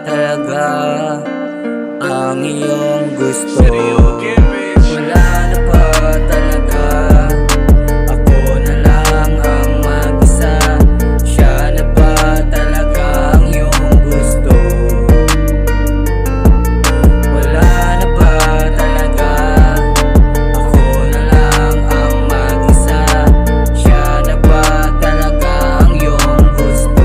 talaga ang iyong gusto? Wala na ba talaga? Ako na lang ang mag-isa. Siya na ba talaga ang iyong gusto? Wala na ba talaga? Ako na lang ang mag-isa. Siya na ba talaga ang iyong gusto?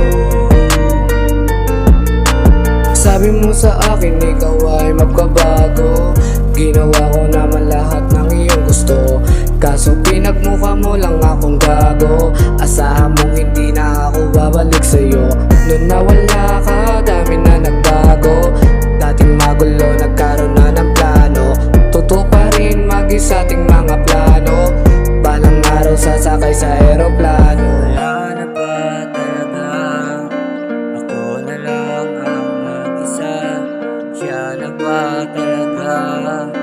Sabi mo sa akin ikaw ay magbabago. Ginawa ko naman lahat ng iyong gusto, kaso pinagmukha mo lang akong gago. Asahan mong hindi na ako babalik sa'yo. Noon nawala ka, dami na nagbago. Dating magulo, nagkaroon na ng plano. Totoo pa rin mag-isa ating mga plano. Balang araw sasakay sa aeroplano. Wala na ba talaga? Ako na lang ang mag-isa. Siya na ba talaga